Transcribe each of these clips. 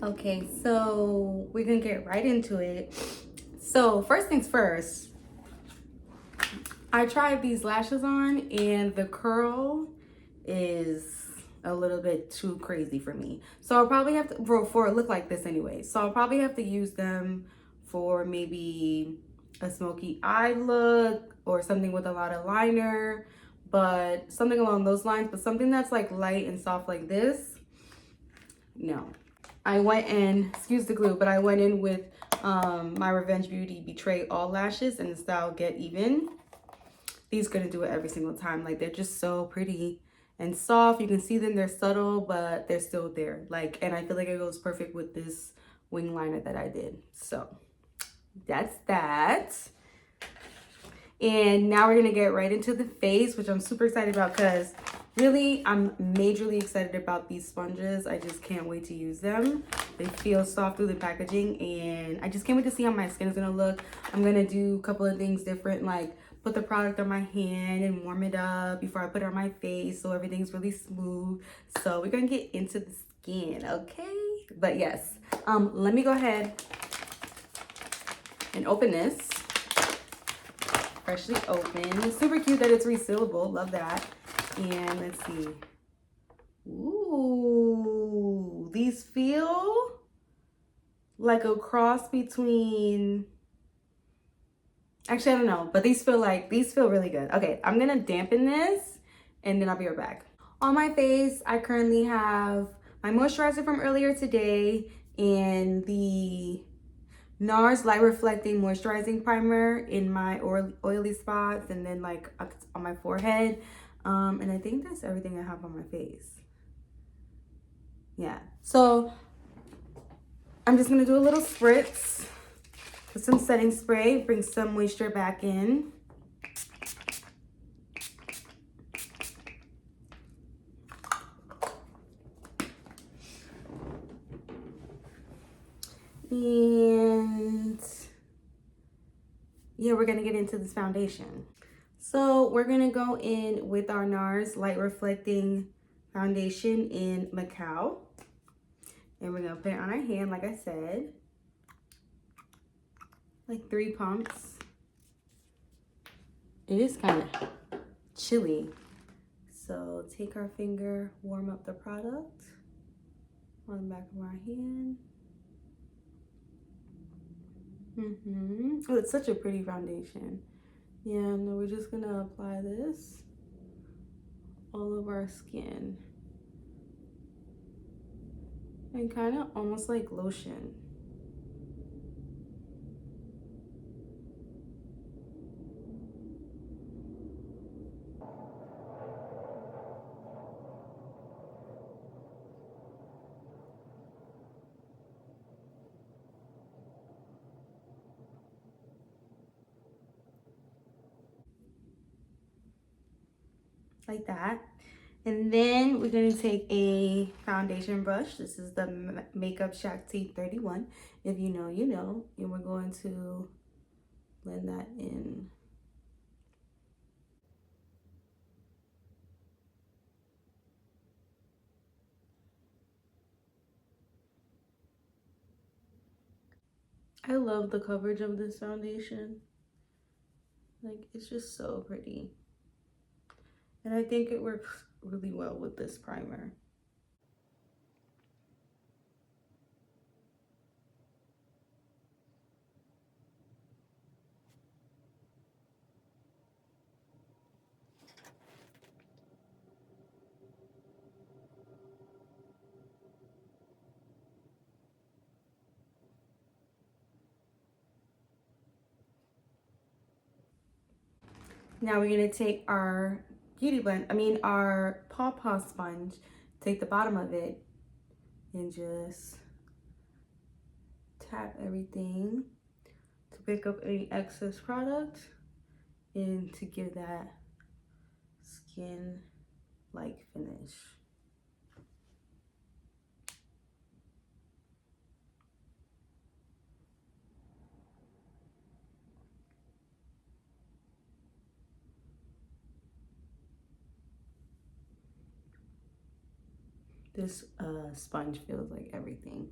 Okay, so we're gonna get right into it. So first things first, I tried these lashes on and the curl is a little bit too crazy for me. So I'll probably have to, for a look like this anyway. So I'll probably have to use them for maybe a smoky eye look or something with a lot of liner, but something along those lines, but something that's like light and soft like this, no. I went in, excuse the glue, but I went in with my Revenge Beauty Betray All lashes in the style Get Even. These gonna do it every single time. Like, they're just so pretty and soft. You can see them, they're subtle, but they're still there. Like, and I feel like it goes perfect with this wing liner that I did. So that's that. And now we're gonna get right into the face, which I'm super excited about because really I'm majorly excited about these sponges. I just can't wait to use them. They feel soft through the packaging and I just can't wait to see how my skin is gonna look. I'm gonna do a couple of things different, like put the product on my hand and warm it up before I put it on my face so everything's really smooth. So we're gonna get into the skin, okay? But yes, let me go ahead and open this. Freshly open. Super cute that it's resealable. Love that. And let's see. Ooh, these feel like a cross between, actually I don't know, but these feel really good. Okay, I'm gonna dampen this and then I'll be right back. On my face, I currently have my moisturizer from earlier today and the NARS Light Reflecting Moisturizing Primer in my oily spots and then like on my forehead. And I think that's everything I have on my face. Yeah, so I'm just gonna do a little spritz with some setting spray, bring some moisture back in. And yeah, we're gonna get into this foundation. So we're gonna go in with our NARS Light Reflecting Foundation in Macao. And we're gonna put it on our hand, like I said. Like 3 pumps. It is kind of chilly. So take our finger, warm up the product on the back of our hand. Oh, it's such a pretty foundation. Yeah, and then we're just gonna apply this all over our skin. And kind of almost like lotion. Like that. And then we're going to take a foundation brush. This is the Makeup Shakti 31. If you know, you know. And we're going to blend that in. I love the coverage of this foundation. Like, it's just so pretty. And I think it works really well with this primer. Now we're gonna take our our Paw sponge, take the bottom of it and just tap everything to pick up any excess product and to give that skin-like finish. This sponge feels like everything.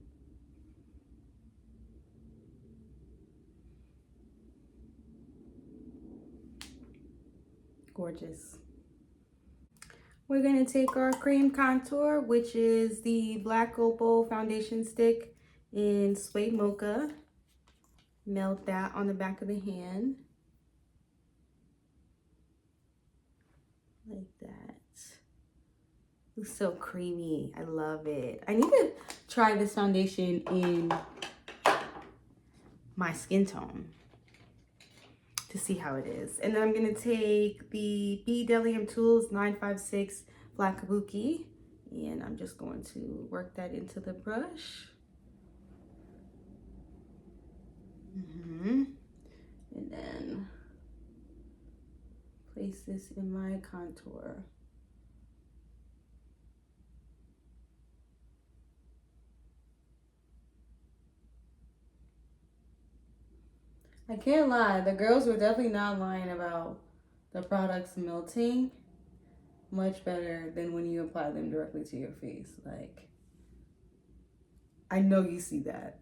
Gorgeous. We're gonna take our cream contour, which is the Black Opal foundation stick in Suede Mocha. Melt that on the back of the hand. Like that. Looks so creamy. I love it. I need to try this foundation in my skin tone to see how it is. And then I'm gonna take the Bdellium Tools 956 Black Kabuki, and I'm just going to work that into the brush. And then place this in my contour. I can't lie, the girls were definitely not lying about the products melting. Much better than when you apply them directly to your face. Like, I know you see that.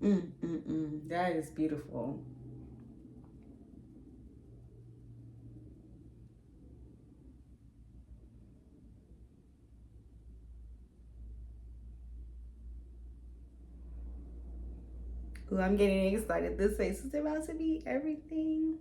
That is beautiful. Ooh, I'm getting excited. This face is about to be everything.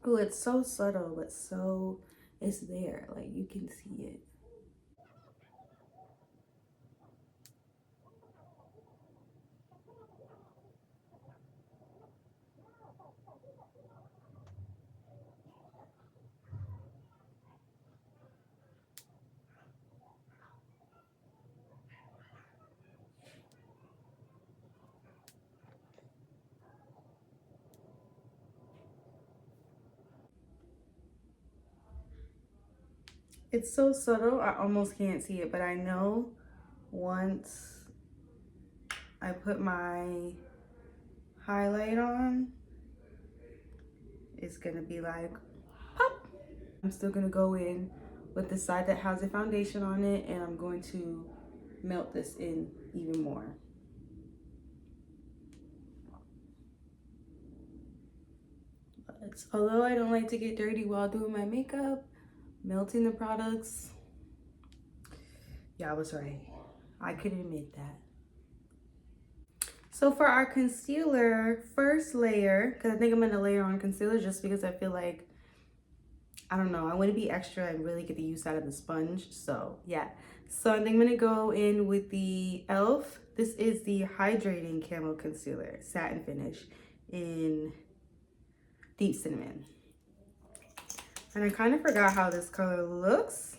Ooh, it's so subtle, but so it's there. Like, you can see it. It's so subtle, I almost can't see it, but I know once I put my highlight on, it's gonna be like, pop. I'm still gonna go in with the side that has the foundation on it, and I'm going to melt this in even more. But although I don't like to get dirty while doing my makeup, melting the products, yeah, I was right. I could admit that. So for our concealer, first layer, because I think I'm gonna layer on concealer just because I feel like, I don't know, I want to be extra and really get the use out of the sponge. So yeah, so I think I'm gonna go in with the e.l.f. This is the Hydrating Camo Concealer, satin finish in Deep Cinnamon. And I kind of forgot how this color looks,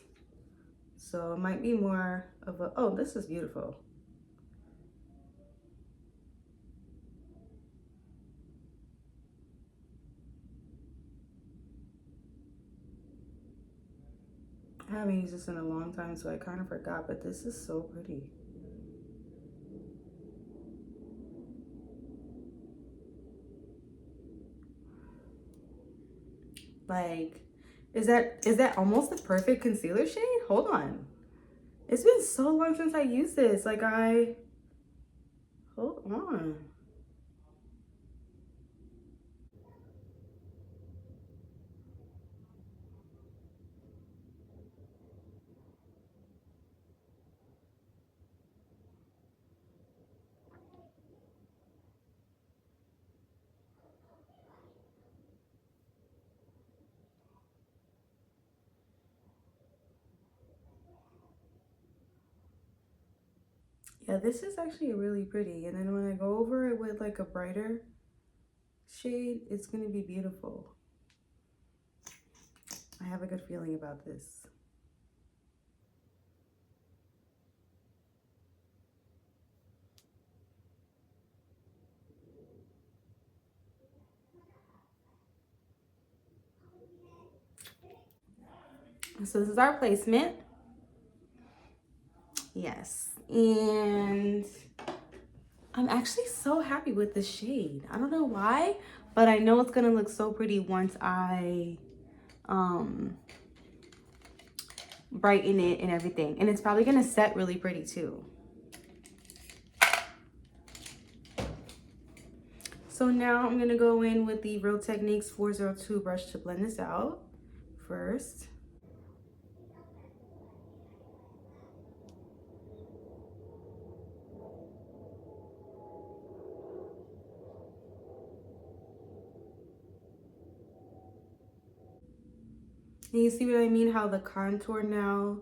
so it might be more of a, oh, this is beautiful. I haven't used this in a long time, so I kind of forgot, but this is so pretty. Like, is that almost the perfect concealer shade? Hold on. It's been so long since I used this. Like, hold on. Yeah, this is actually really pretty. And then when I go over it with like a brighter shade, it's gonna be beautiful. I have a good feeling about this. So this is our placement. Yes. And I'm actually so happy with the shade. I don't know why, but I know it's gonna look so pretty once I brighten it and everything. And it's probably gonna set really pretty too. So now I'm gonna go in with the Real Techniques 402 brush to blend this out first. And you see what I mean? How the contour now,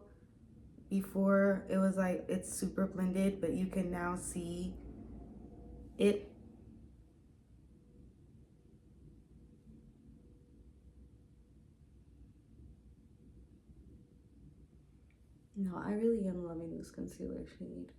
before it was like it's super blended, but you can now see it. No, I really am loving this concealer shade.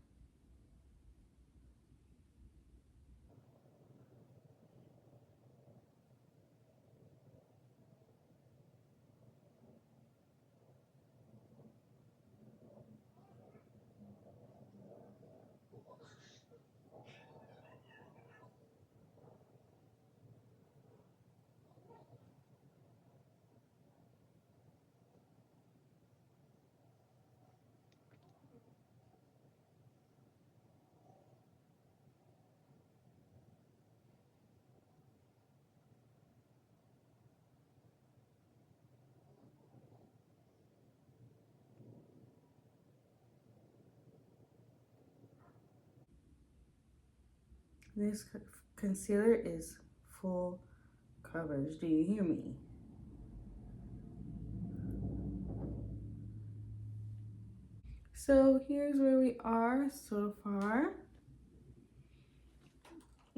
This concealer is full coverage. Do you hear me? So here's where we are so far.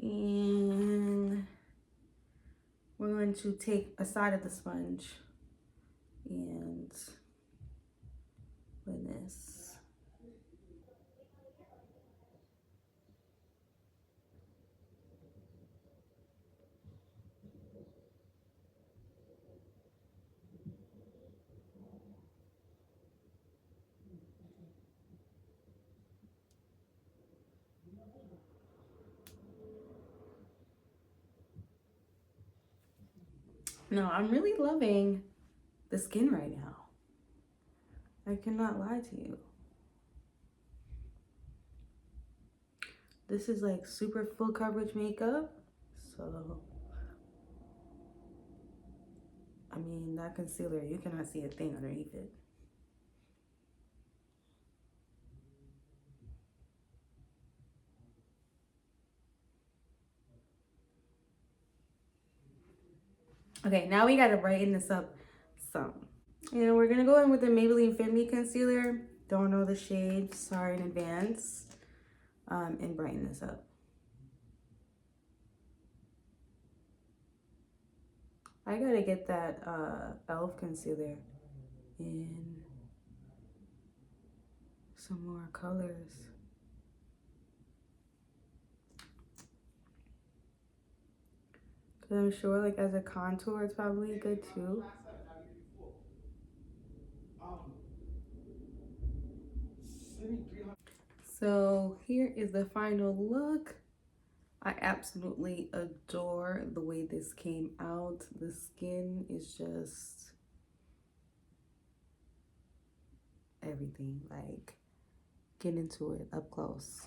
And we're going to take a side of the sponge and blend this. No, I'm really loving the skin right now. I cannot lie to you. This is like super full coverage makeup. So, I mean, that concealer, you cannot see a thing underneath it. Okay, now we gotta brighten this up some. And we're gonna go in with the Maybelline Fit Me Concealer. Don't know the shade, sorry in advance. And brighten this up. I gotta get that e.l.f. concealer in some more colors. Cause I'm sure like as a contour, it's probably good too. So here is the final look. I absolutely adore the way this came out. The skin is just everything. Like, get into it up close.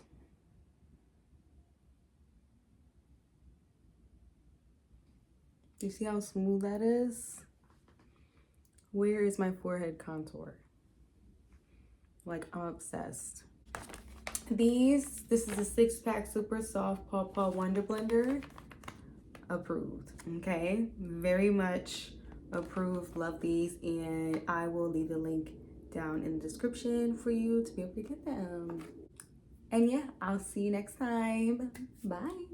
Do you see how smooth that is? Where is my forehead contour? Like, I'm obsessed. This is a 6-pack super soft Paw Paw Wonder Blender. Approved, okay? Very much approved, love these, and I will leave the link down in the description for you to be able to get them. And yeah, I'll see you next time. Bye.